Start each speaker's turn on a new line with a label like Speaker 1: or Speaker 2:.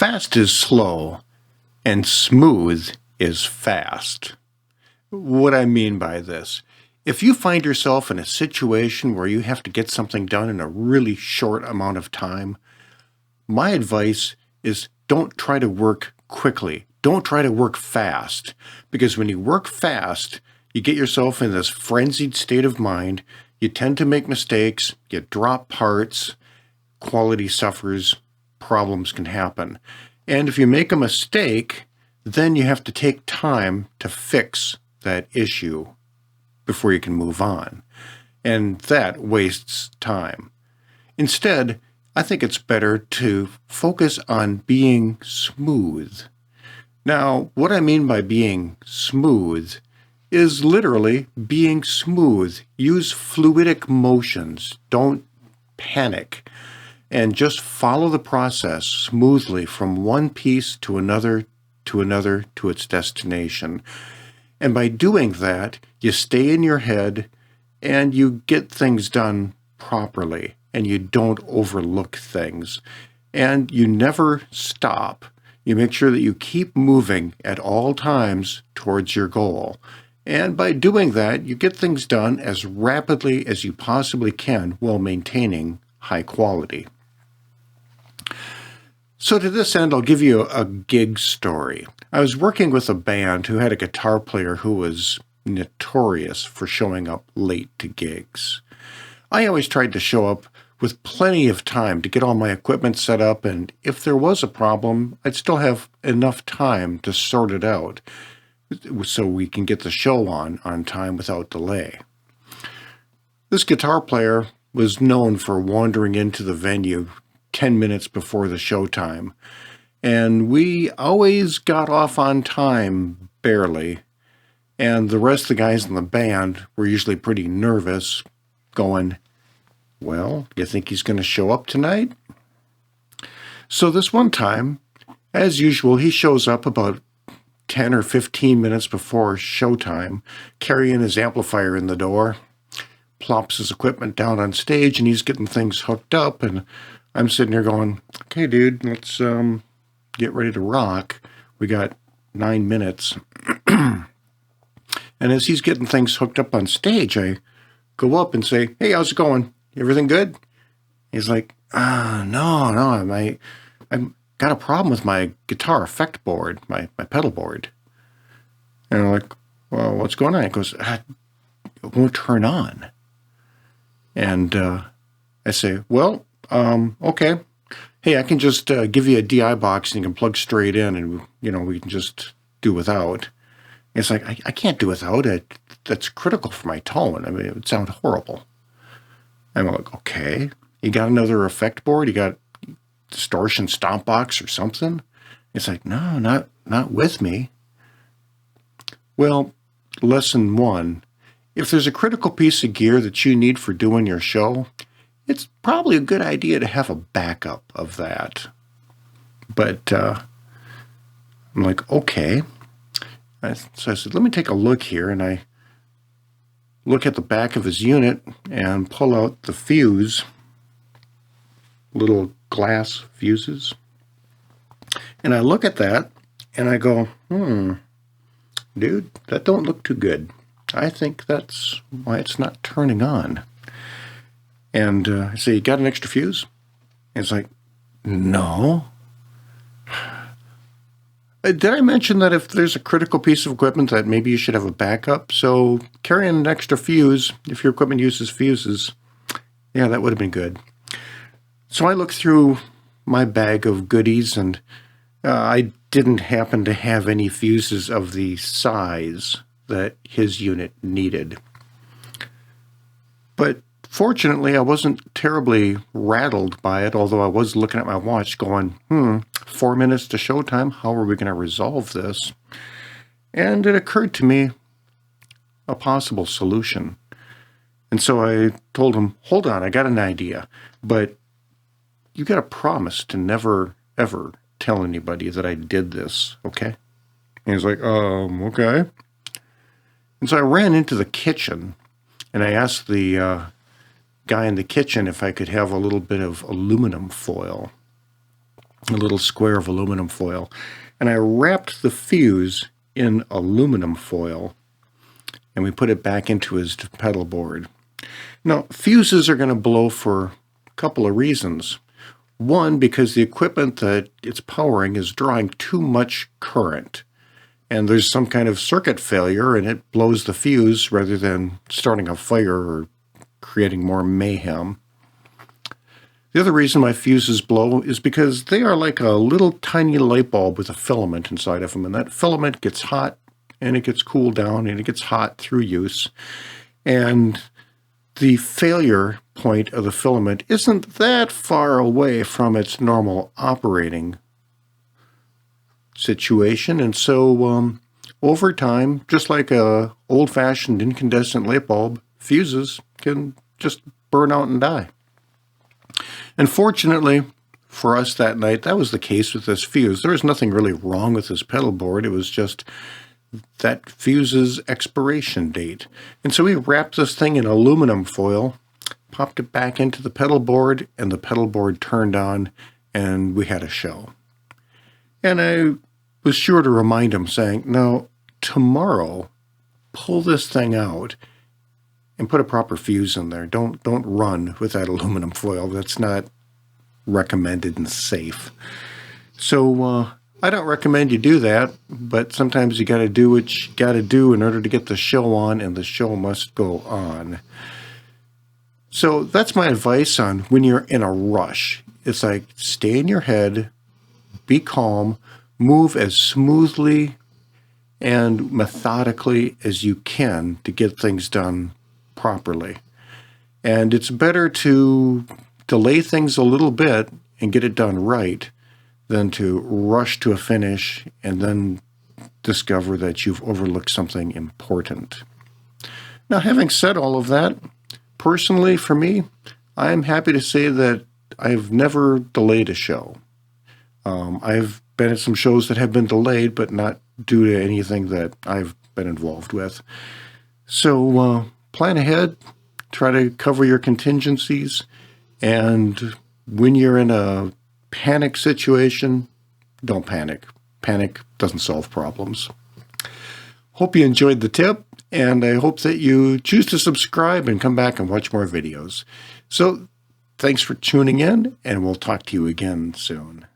Speaker 1: Fast is slow and smooth is fast. What I mean by this, if you find yourself in a situation where you have to get something done in a really short amount of time, my advice is don't try to work quickly. Don't try to work fast, because when you work fast, you get yourself in this frenzied state of mind. You tend to make mistakes, you drop parts, quality suffers, problems can happen. And if you make a mistake, then you have to take time to fix that issue before you can move on. And that wastes time. Instead, I think it's better to focus on being smooth. Now, what I mean by being smooth is literally being smooth. Use fluidic motions. Don't panic. And just follow the process smoothly from one piece to another to its destination. And by doing that, you stay in your head and you get things done properly and you don't overlook things. And you never stop. You make sure that you keep moving at all times towards your goal. And by doing that, you get things done as rapidly as you possibly can while maintaining high quality. So to this end, I'll give you a gig story. I was working with a band who had a guitar player who was notorious for showing up late to gigs. I always tried to show up with plenty of time to get all my equipment set up, and if there was a problem, I'd still have enough time to sort it out so we can get the show on time without delay. This guitar player was known for wandering into the venue 10 minutes before the show time, and we always got off on time, barely, and the rest of the guys in the band were usually pretty nervous, going, well, you think he's going to show up tonight? So this one time, as usual, he shows up about 10 or 15 minutes before showtime, carrying his amplifier in the door, plops his equipment down on stage, and he's getting things hooked up, and I'm sitting here going, okay, dude, let's get ready to rock. We got 9 minutes. And as he's getting things hooked up on stage, I go up and say, hey, how's it going? Everything good? He's like, no, I've got a problem with my guitar effect board, my pedal board. And I'm like, well, what's going on? He goes, it won't turn on. And I say, well, okay. Hey, I can just give you a DI box and you can plug straight in and, we can just do without. It's like, I can't do without it. That's critical for my tone. I mean, it would sound horrible. I'm like, okay. You got another effect board? You got distortion stomp box or something? It's like, no, not with me. Well, lesson 1, if there's a critical piece of gear that you need for doing your show, it's probably a good idea to have a backup of that. But I'm like, okay. So I said, let me take a look here. And I look at the back of his unit and pull out the fuse, little glass fuses. And I look at that and I go, dude, that don't look too good. I think that's why it's not turning on. And I say, you got an extra fuse? And it's like, no. Did I mention that if there's a critical piece of equipment that maybe you should have a backup? So carrying an extra fuse, if your equipment uses fuses, yeah, that would have been good. So I looked through my bag of goodies, and I didn't happen to have any fuses of the size that his unit needed. But fortunately, I wasn't terribly rattled by it, although I was looking at my watch going, 4 minutes to showtime, how are we going to resolve this? And it occurred to me a possible solution. And so I told him, hold on, I got an idea, but you got to promise to never, ever tell anybody that I did this, okay? And he's like, okay. And so I ran into the kitchen, and I asked the guy in the kitchen if I could have a little bit of aluminum foil. a little square of aluminum foil, and I wrapped the fuse in aluminum foil, and we put it back into his pedal board. Now, fuses are going to blow for a couple of reasons. One, because the equipment that it's powering is drawing too much current, and there's some kind of circuit failure, and it blows the fuse rather than starting a fire or creating more mayhem. The other reason my fuses blow is because they are like a little tiny light bulb with a filament inside of them, and that filament gets hot, and it gets cooled down, and it gets hot through use, and the failure point of the filament isn't that far away from its normal operating situation. And so over time, just like a old-fashioned incandescent light bulb, fuses can just burn out and die. And fortunately for us that night, that was the case with this fuse. There was nothing really wrong with this pedal board. It was just that fuse's expiration date. And so we wrapped this thing in aluminum foil, popped it back into the pedal board, and the pedal board turned on, and we had a show. And I was sure to remind him, saying, no, tomorrow, pull this thing out and put a proper fuse in there. Don't run with that aluminum foil. That's not recommended and safe. So I don't recommend you do that, but sometimes you got to do what you got to do in order to get the show on, and the show must go on. So that's my advice on when you're in a rush. It's like, stay in your head, be calm, move as smoothly and methodically as you can to get things done properly. And it's better to delay things a little bit and get it done right than to rush to a finish and then discover that you've overlooked something important. Now, having said all of that, personally for me, I'm happy to say that I've never delayed a show. I've been at some shows that have been delayed, but not due to anything that I've been involved with. So plan ahead, try to cover your contingencies, and when you're in a panic situation, don't panic. Panic doesn't solve problems. Hope you enjoyed the tip, and I hope that you choose to subscribe and come back and watch more videos. So thanks for tuning in, and we'll talk to you again soon.